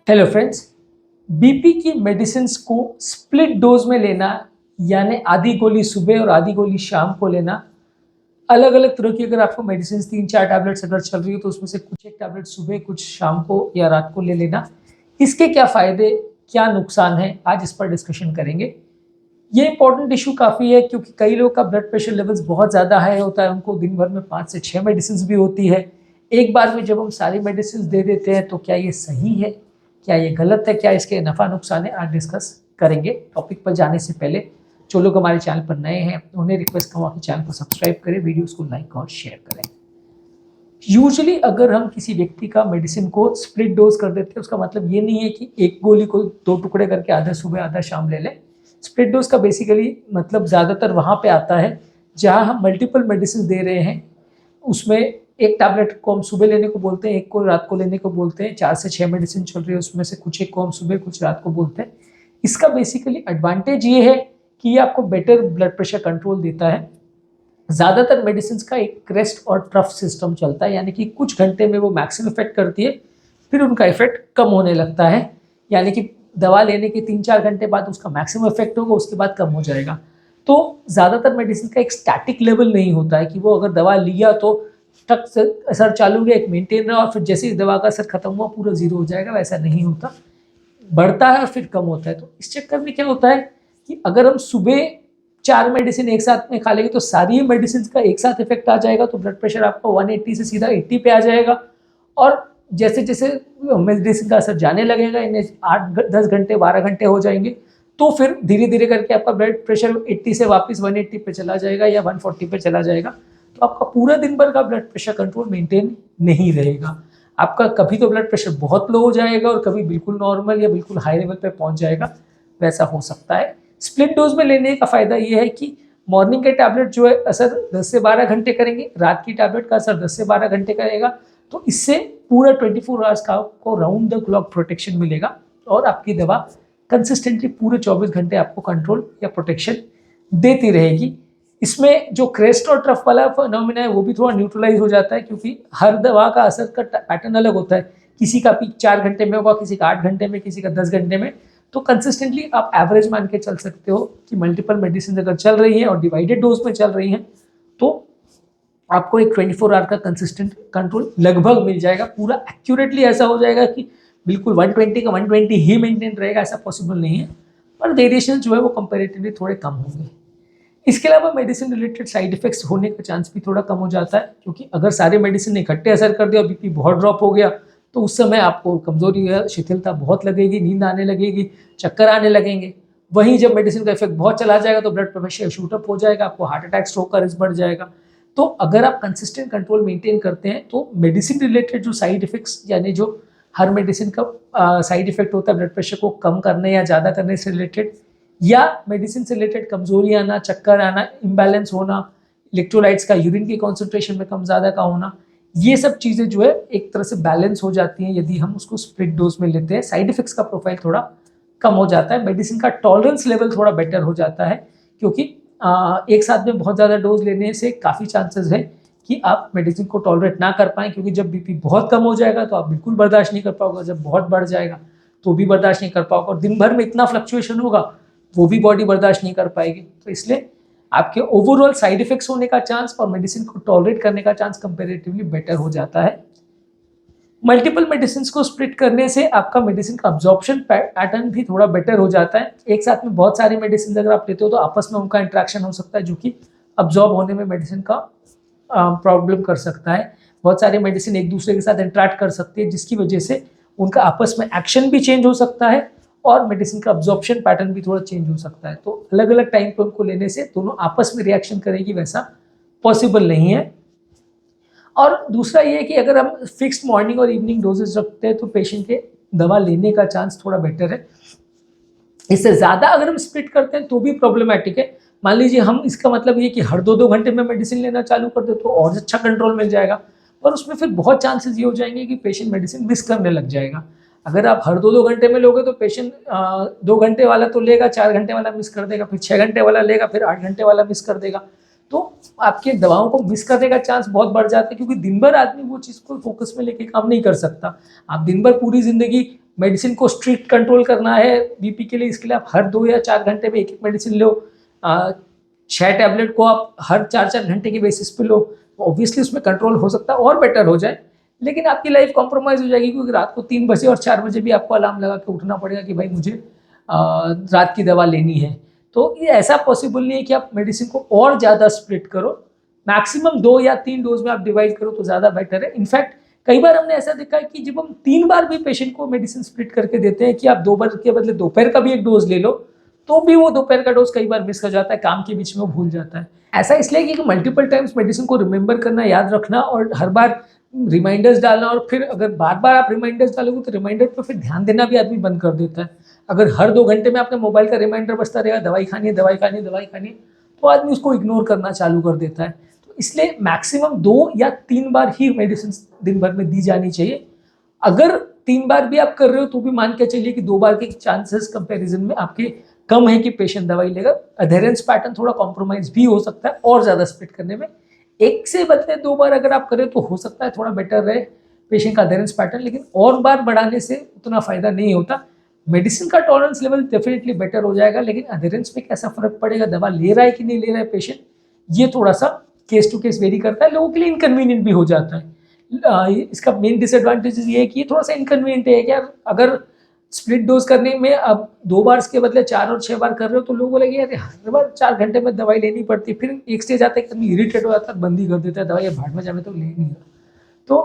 Hello friends. BP की medicines को split dose में लेना, यानी आधी गोली सुबह और आधी गोली शाम को लेना। अलग अलग तरह की अगर आपको मेडिसिन 3-4 टैबलेट्स अगर चल रही हो तो उसमें से कुछ एक टैबलेट सुबह, कुछ शाम को या रात को ले लेना। इसके क्या फ़ायदे, क्या नुकसान है, आज इस पर डिस्कशन करेंगे। ये इंपॉर्टेंट इशू काफ़ी है क्योंकि कई लोगों का ब्लड प्रेशर लेवल्स बहुत ज़्यादा हाई होता है, उनको दिन भर में 5 से 6 मेडिसिन भी होती है। एक बार में जब हम सारी मेडिसिन दे देते हैं तो क्या ये सही है, क्या ये गलत है, क्या इसके नफ़ा नुकसान है, आज डिस्कस करेंगे। टॉपिक पर जाने से पहले जो लोग हमारे चैनल पर नए हैं उन्हें रिक्वेस्ट करूँगा कि चैनल को सब्सक्राइब करें, वीडियोस को लाइक और शेयर करें। यूजुअली अगर हम किसी व्यक्ति का मेडिसिन को स्प्लिट डोज कर देते हैं, उसका मतलब ये नहीं है कि एक गोली को 2 टुकड़े करके आधा सुबह आधा शाम ले लें। स्प्लिट डोज का बेसिकली मतलब ज़्यादातर वहाँ पे आता है जहाँ हम मल्टीपल मेडिसिन दे रहे हैं। उसमें एक टैबलेट को हम सुबह लेने को बोलते हैं, एक को रात को लेने को बोलते हैं। 4 से 6 मेडिसिन चल रही है, उसमें से कुछ एक को हम सुबह, कुछ रात को बोलते हैं। इसका बेसिकली एडवांटेज ये है कि ये आपको बेटर ब्लड प्रेशर कंट्रोल देता है। ज़्यादातर मेडिसिन का एक क्रेस्ट और ट्रफ सिस्टम चलता है, यानी कि कुछ घंटे में वो मैक्सिमम इफेक्ट करती है, फिर उनका इफेक्ट कम होने लगता है। यानी कि दवा लेने के 3-4 घंटे बाद उसका मैक्सिमम इफेक्ट होगा, उसके बाद कम हो जाएगा। तो ज़्यादातर मेडिसिन का एक स्टैटिक लेवल नहीं होता है कि वो अगर दवा लिया तो टक से असर चालू गया, एक मेंटेन रहा और फिर जैसे ही दवा का असर खत्म हुआ पूरा जीरो हो जाएगा, वैसा नहीं होता। बढ़ता है और फिर कम होता है। तो इस चक्कर में क्या होता है कि अगर हम सुबह 4 मेडिसिन एक साथ में खा लेंगे तो सारी मेडिसिन का एक साथ इफेक्ट आ जाएगा, तो ब्लड प्रेशर आपका 180 से सीधा 80 पे आ जाएगा। और जैसे जैसे मेडिसिन का असर जाने लगेगा, इन्हें 8-10 घंटे 12 घंटे हो जाएंगे, तो फिर धीरे धीरे करके आपका ब्लड प्रेशर 80 से वापस 180 पे चला जाएगा या 140 पे चला जाएगा। तो आपका पूरा दिन भर का ब्लड प्रेशर कंट्रोल मेंटेन नहीं रहेगा। आपका कभी तो ब्लड प्रेशर बहुत लो हो जाएगा और कभी बिल्कुल नॉर्मल या बिल्कुल हाई लेवल पे पहुंच जाएगा, वैसा हो सकता है। स्प्लिट डोज में लेने का फ़ायदा ये है कि मॉर्निंग के टैबलेट जो है असर 10 से 12 घंटे करेंगे, रात की टैबलेट का असर 10 से 12 घंटे करेगा। तो इससे पूरा 24 आवर्स का आपको राउंड द क्लॉक प्रोटेक्शन मिलेगा और आपकी दवा कंसिस्टेंटली पूरे 24 घंटे आपको कंट्रोल या प्रोटेक्शन देती रहेगी। इसमें जो क्रेस्ट और ट्रफ वाला फिनोमिना है वो भी थोड़ा न्यूट्रलाइज हो जाता है, क्योंकि हर दवा का असर का पैटर्न अलग होता है। किसी का पीक 4 घंटे में होगा, किसी का 8 घंटे में, किसी का 10 घंटे में। तो कंसिस्टेंटली आप एवरेज मान के चल सकते हो कि मल्टीपल मेडिसिन अगर चल रही हैं और डिवाइडेड डोज में चल रही हैं तो आपको एक 24 आवर का कंसिस्टेंट कंट्रोल लगभग मिल जाएगा। पूरा एक्यूरेटली ऐसा हो जाएगा कि बिल्कुल 120 का 120 ही मेंटेन रहेगा, ऐसा पॉसिबल नहीं है, पर वेरिएशन जो है वो कंपेरेटिवली थोड़े कम होंगे। इसके अलावा मेडिसिन रिलेटेड साइड इफेक्ट्स होने का चांस भी थोड़ा कम हो जाता है, क्योंकि अगर सारे मेडिसिन ने इकट्ठे असर कर दिया और बीपी बहुत ड्रॉप हो गया तो उस समय आपको कमजोरी या शिथिलता बहुत लगेगी, नींद आने लगेगी, चक्कर आने लगेंगे। वहीं जब मेडिसिन का इफेक्ट बहुत चला जाएगा तो ब्लड प्रेशर शूटअप हो जाएगा, आपको हार्ट अटैक, स्ट्रोक का रिस्क बढ़ जाएगा। तो अगर आप कंसिस्टेंट कंट्रोल मेंटेन करते हैं तो मेडिसिन रिलेटेड जो साइड इफेक्ट्स, यानी जो हर मेडिसिन का साइड इफेक्ट होता है ब्लड प्रेशर को कम करने या ज़्यादा करने से रिलेटेड, या मेडिसिन से रिलेटेड कमजोरी आना, चक्कर आना, इम्बैलेंस होना, इलेक्ट्रोलाइट्स का यूरिन की कॉन्सेंट्रेशन में कम ज़्यादा का होना, ये सब चीज़ें जो है एक तरह से बैलेंस हो जाती हैं यदि हम उसको स्प्लिट डोज में लेते हैं। साइड इफेक्ट्स का प्रोफाइल थोड़ा कम हो जाता है, मेडिसिन का टॉलरेंस लेवल थोड़ा बेटर हो जाता है, क्योंकि एक साथ में बहुत ज़्यादा डोज लेने से काफ़ी चांसेस है कि आप मेडिसिन को टॉलरेट ना कर पाएँ, क्योंकि जब बीपी बहुत कम हो जाएगा तो आप बिल्कुल बर्दाश्त नहीं कर पाओगे, जब बहुत बढ़ जाएगा तो भी बर्दाश्त नहीं कर पाओगे, और दिन भर में इतना फ्लक्चुएशन होगा वो भी बॉडी बर्दाश्त नहीं कर पाएगी। तो इसलिए आपके ओवरऑल साइड इफेक्ट्स होने का चांस और मेडिसिन को टॉलरेट करने का चांस कंपैरेटिवली बेटर हो जाता है। मल्टीपल मेडिसिन को स्प्लिट करने से आपका मेडिसिन का अब्जॉर्प्शन पैटर्न भी थोड़ा बेटर हो जाता है। एक साथ में बहुत सारी मेडिसिन अगर आप लेते हो तो आपस में उनका इंट्रैक्शन हो सकता है, जो कि अब्जॉर्ब होने में मेडिसिन का प्रॉब्लम कर सकता है। बहुत सारी मेडिसिन एक दूसरे के साथ इंट्रैक्ट कर सकती है, जिसकी वजह से उनका आपस में एक्शन भी चेंज हो सकता है और मेडिसिन का अब्जॉर्प्शन पैटर्न भी थोड़ा चेंज हो सकता है। तो अलग अलग टाइम पे उनको लेने से दोनों आपस में रिएक्शन करेगी, वैसा पॉसिबल नहीं है। और दूसरा ये है कि अगर हम फिक्स्ड मॉर्निंग और इवनिंग डोजेज रखते हैं तो पेशेंट के दवा लेने का चांस थोड़ा बेटर है। इससे ज़्यादा अगर हम स्प्लिट करते हैं तो भी प्रॉब्लमेटिक है। मान लीजिए हम, इसका मतलब ये कि हर 2-2 घंटे में मेडिसिन लेना चालू कर दे तो और अच्छा कंट्रोल मिल जाएगा, पर उसमें फिर बहुत चांसेस ये हो जाएंगे कि पेशेंट मेडिसिन मिस करने लग जाएगा। अगर आप हर 2-2 घंटे में लोगे तो पेशेंट 2 घंटे वाला तो लेगा, 4 घंटे वाला मिस कर देगा, फिर 6 घंटे वाला लेगा, फिर 8 घंटे वाला मिस कर देगा। तो आपके दवाओं को मिस करने का चांस बहुत बढ़ जाता है, क्योंकि दिन भर आदमी वो चीज़ को फोकस में लेके काम नहीं कर सकता। आप दिन भर पूरी ज़िंदगी मेडिसिन को स्ट्रिक्ट कंट्रोल करना है बीपी के लिए, इसके लिए आप हर 2 या 4 घंटे में एक एक मेडिसिन लो, 6 टैबलेट को आप हर 4-4 घंटे के बेसिस पे लो, ऑब्वियसली उसमें कंट्रोल हो सकता है और बेटर हो जाए, लेकिन आपकी लाइफ कॉम्प्रोमाइज़ हो जाएगी, क्योंकि रात को 3 बजे और 4 बजे भी आपको अलार्म लगा के उठना पड़ेगा कि भाई मुझे रात की दवा लेनी है। तो ये ऐसा पॉसिबल नहीं है कि आप मेडिसिन को और ज़्यादा स्प्लिट करो, मैक्सिमम 2 या 3 डोज में आप डिवाइड करो तो ज़्यादा बेटर है। इनफैक्ट कई बार हमने ऐसा देखा है कि जब हम 3 बार भी पेशेंट को मेडिसिन स्प्लिट करके देते हैं कि आप 2 बार के बदले दोपहर का भी एक डोज ले लो, तो भी वो दोपहर का डोज कई बार मिस हो जाता है, काम के बीच में वो भूल जाता है। ऐसा इसलिए कि मल्टीपल टाइम्स मेडिसिन को रिमेंबर करना, याद रखना और हर बार रिमाइंडर्स डालना, और फिर अगर बार बार आप रिमाइंडर्स डालोगे तो रिमाइंडर पर फिर ध्यान देना भी आदमी बंद कर देता है। अगर हर 2 घंटे में आपके मोबाइल का रिमाइंडर बजता रहेगा दवाई खानी है, दवाई खानी है, दवाई खानी है, तो आदमी उसको इग्नोर करना चालू कर देता है। तो इसलिए मैक्सिमम 2 या 3 बार ही मेडिसिन दिन भर में दी जानी चाहिए। अगर 3 बार भी आप कर रहे हो तो भी मान के चलिए कि 2 बार के चांसेस कंपैरिजन में आपके कम है कि पेशेंट दवाई लेगा। अधेरेंस पैटर्न थोड़ा कॉम्प्रोमाइज भी हो सकता है और ज़्यादा स्प्लिट करने में। 1 से बदले 2 बार अगर आप करें तो हो सकता है थोड़ा बेटर रहे पेशेंट का अधेरेंस पैटर्न, लेकिन और बार बढ़ाने से उतना फ़ायदा नहीं होता। मेडिसिन का टॉलरेंस लेवल डेफिनेटली बेटर हो जाएगा, लेकिन अधेरेंस में कैसा फ़र्क पड़ेगा, दवा ले रहा है कि नहीं ले रहा है पेशेंट, ये थोड़ा सा केस टू केस वेरी करता है, लोगों के लिए इनकन्वीनियंट भी हो जाता है। इसका मेन डिसएडवांटेज ये है कि ये थोड़ा सा इनकन्वीनियंट है कि यार अगर स्प्लिट डोज करने में अब 2 बार के बदले 4 और 6 बार कर रहे हो तो लोगों को लगे यार हर बार 4 घंटे में दवाई लेनी पड़ती है, फिर एक स्टेज आता है कि इरिटेट हो जाता है, बंद ही कर देता है दवाई, या भाड़ में जाने तो ले नहीं रहा। तो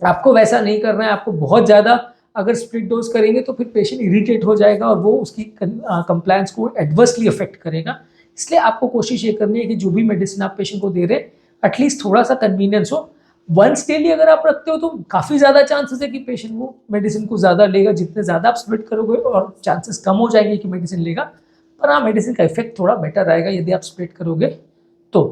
आपको वैसा नहीं करना है, आपको बहुत ज़्यादा अगर स्प्लिट डोज करेंगे तो फिर पेशेंट इरिटेट हो जाएगा और वो उसकी कंप्लायंस को एडवर्सली अफेक्ट करेगा। इसलिए आपको कोशिश ये करनी है कि जो भी मेडिसिन आप पेशेंट को दे रहे हैं एटलीस्ट थोड़ा सा कन्वीनियंस हो। वंस डेली अगर आप रखते हो तो काफ़ी ज़्यादा चांसेस है कि पेशेंट वो मेडिसिन को ज़्यादा लेगा, जितने ज़्यादा आप स्प्लिट करोगे और चांसेस कम हो जाएंगे कि मेडिसिन लेगा, पर हाँ मेडिसिन का इफेक्ट थोड़ा बेटर आएगा यदि आप स्प्लिट करोगे तो।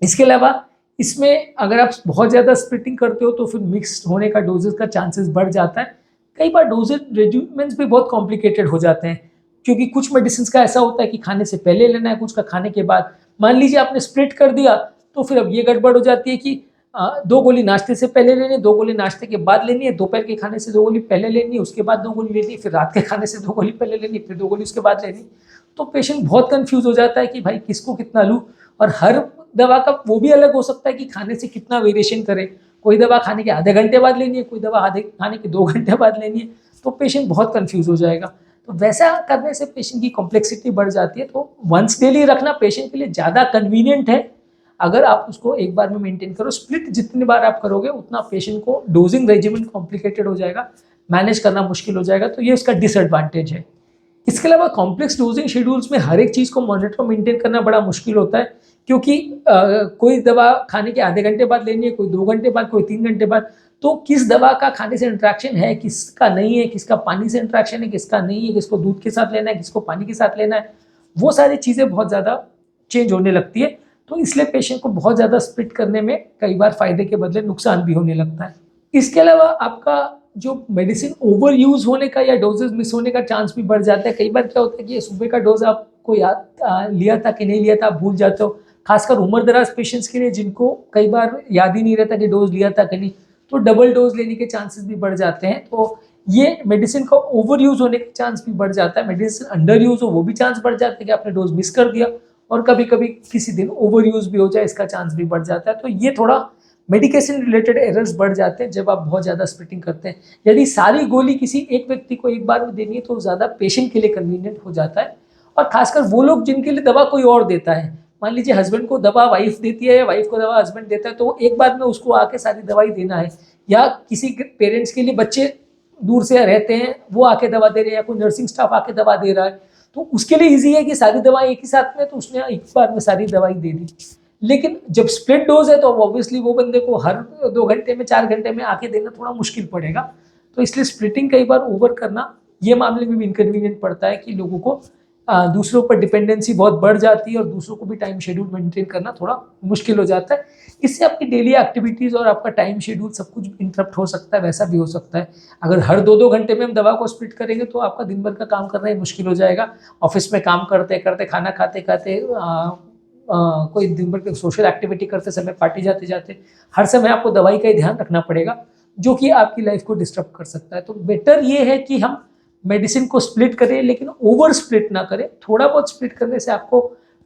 इसके अलावा इसमें अगर आप बहुत ज़्यादा स्प्लिटिंग करते हो तो फिर मिक्स होने का डोजेस का चांसेस बढ़ जाता है। कई बार डोजेज रेजिमेंट्स भी बहुत कॉम्प्लिकेटेड हो जाते हैं, क्योंकि कुछ मेडिसिन का ऐसा होता है कि खाने से पहले लेना है, कुछ का खाने के बाद। मान लीजिए आपने स्प्लिट कर दिया तो फिर अब ये गड़बड़ हो जाती है कि 2 गोली नाश्ते से पहले लेनी है, 2 गोली नाश्ते के बाद लेनी है, दोपहर के खाने से 2 गोली पहले लेनी है, उसके बाद 2 गोली लेनी है, फिर रात के खाने से 2 गोली पहले लेनी है, फिर 2 गोली उसके बाद लेनी। तो पेशेंट बहुत कंफ्यूज हो जाता है कि भाई किसको कितना लूँ, और हर दवा का वो भी अलग हो सकता है कि खाने से कितना वेरिएशन करे। कोई दवा खाने के आधे घंटे बाद लेनी है, कोई दवा आधे खाने के 2 घंटे बाद लेनी है, तो पेशेंट बहुत कंफ्यूज हो जाएगा। तो वैसा करने से पेशेंट की कॉम्प्लेक्सिटी बढ़ जाती है। तो वंस डेली रखना पेशेंट के लिए ज़्यादा कन्वीनियंट है अगर आप उसको एक बार में मेंटेन करो। स्प्लिट जितनी बार आप करोगे उतना पेशेंट को डोजिंग रेजिमेंट कॉम्प्लिकेटेड हो जाएगा, मैनेज करना मुश्किल हो जाएगा, तो ये उसका डिसएडवांटेज है। इसके अलावा कॉम्प्लेक्स डोजिंग शेड्यूल्स में हर एक चीज़ को मॉनिटर मेंटेन करना बड़ा मुश्किल होता है, क्योंकि कोई दवा खाने के आधे घंटे बाद लेनी है, कोई 2 घंटे बाद, कोई 3 घंटे बाद। तो किस दवा का खाने से इंट्रैक्शन है, किसका नहीं है, किसका पानी से इंट्रैक्शन है, किसका नहीं है, किसको दूध के साथ लेना है, किसको पानी के साथ लेना है, वो सारी चीज़ें बहुत ज़्यादा चेंज होने लगती है। तो इसलिए पेशेंट को बहुत ज़्यादा स्प्लिट करने में कई बार फ़ायदे के बदले नुकसान भी होने लगता है। इसके अलावा आपका जो मेडिसिन ओवर यूज़ होने का या डोजेज मिस होने का चांस भी बढ़ जाता है। कई बार क्या होता है कि ये सुबह का डोज आपको याद लिया था कि नहीं लिया था, आप भूल जाते हो। खासकर उम्र दराज पेशेंट्स के लिए जिनको कई बार याद ही नहीं रहता कि डोज लिया था कि नहीं, तो डबल डोज लेने के चांसेस भी बढ़ जाते हैं। तो ये मेडिसिन का ओवर यूज़ होने का चांस भी बढ़ जाता है। मेडिसिन अंडर यूज़ हो वो भी चांस बढ़ जाता है कि आपने डोज मिस कर दिया, और कभी कभी किसी दिन ओवर यूज़ भी हो जाए, इसका चांस भी बढ़ जाता है। तो ये थोड़ा मेडिकेशन रिलेटेड एरर्स बढ़ जाते हैं जब आप बहुत ज़्यादा स्प्लिटिंग करते हैं। यदि सारी गोली किसी एक व्यक्ति को एक बार में देनी है तो ज़्यादा पेशेंट के लिए कन्वीनियंट हो जाता है, और खासकर वो लोग जिनके लिए दवा कोई और देता है। मान लीजिए हस्बैंड को दवा वाइफ देती है या वाइफ को दवा हस्बैंड देता है, तो वो एक बार में उसको आके सारी दवाई देना है, या किसी पेरेंट्स के लिए बच्चे दूर से रहते हैं वो आके दवा दे रहे हैं, या कोई नर्सिंग स्टाफ आके दवा दे रहा है, तो उसके लिए ईजी है कि सारी दवाई एक ही साथ में, तो उसने एक बार में सारी दवाई दे दी। लेकिन जब स्प्लिट डोज है तो ऑब्वियसली वो बंदे को हर 2 घंटे में 4 घंटे में आके देना थोड़ा मुश्किल पड़ेगा। तो इसलिए स्प्लिटिंग कई बार ओवर करना ये मामले में भी इनकन्वीनियंट पड़ता है कि लोगों को दूसरों पर डिपेंडेंसी बहुत बढ़ जाती है और दूसरों को भी टाइम शेड्यूल मेंटेन करना थोड़ा मुश्किल हो जाता है। इससे आपकी डेली एक्टिविटीज़ और आपका टाइम शेड्यूल सब कुछ इंटरप्ट हो सकता है, वैसा भी हो सकता है। अगर हर 2-2 घंटे में हम दवा को स्प्लिट करेंगे तो आपका दिन भर का काम करना ही मुश्किल हो जाएगा। ऑफिस में काम करते करते, खाना खाते खाते, कोई दिन भर सोशल एक्टिविटी करते समय, पार्टी जाते जाते हर समय आपको दवाई का ही ध्यान रखना पड़ेगा, जो कि आपकी लाइफ को डिस्टर्ब कर सकता है। तो बेटर ये है कि हम मेडिसिन को स्प्लिट करें, लेकिन ओवर स्प्लिट ना करें। थोड़ा बहुत स्प्लिट करने से आपको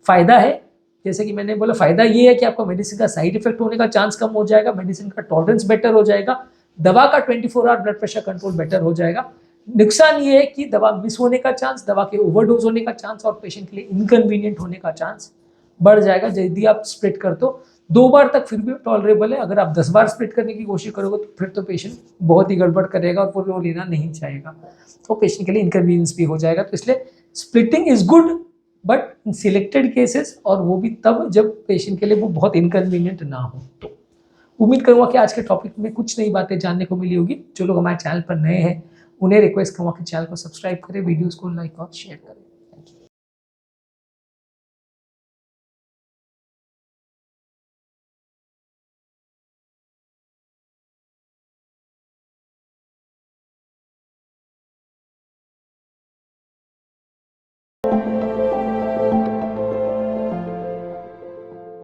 फायदा है, जैसे कि मैंने बोला, फायदा ये है कि आपका मेडिसिन का साइड इफेक्ट होने का चांस कम हो जाएगा, मेडिसिन का टॉलरेंस बेटर हो जाएगा, दवा का 24 hour blood pressure control better हो जाएगा। नुकसान ये है कि दवा मिस होने का चांस, दवा के ओवरडोज होने का चांस और पेशेंट के लिए इनकन्वीनियंट होने का चांस बढ़ जाएगा यदि आप स्प्लिट कर दो। 2 बार तक फिर भी टॉलरेबल है, अगर आप 10 बार स्प्लिट करने की कोशिश करोगे तो फिर तो पेशेंट बहुत ही गड़बड़ करेगा और वो लेना नहीं चाहेगा, तो पेशेंट के लिए इनकन्वीनियंस भी हो जाएगा। तो इसलिए splitting is good, but in selected cases, और वो भी तब जब पेशेंट के लिए वो बहुत इनकन्वीनियंट ना हो। तो उम्मीद करूंगा कि आज के टॉपिक में कुछ नई बातें जानने को मिली होगी। जो लोग हमारे चैनल पर नए हैं उन्हें रिक्वेस्ट करूंगा कि चैनल को सब्सक्राइब करें, वीडियोस को लाइक और शेयर करें। Thank you।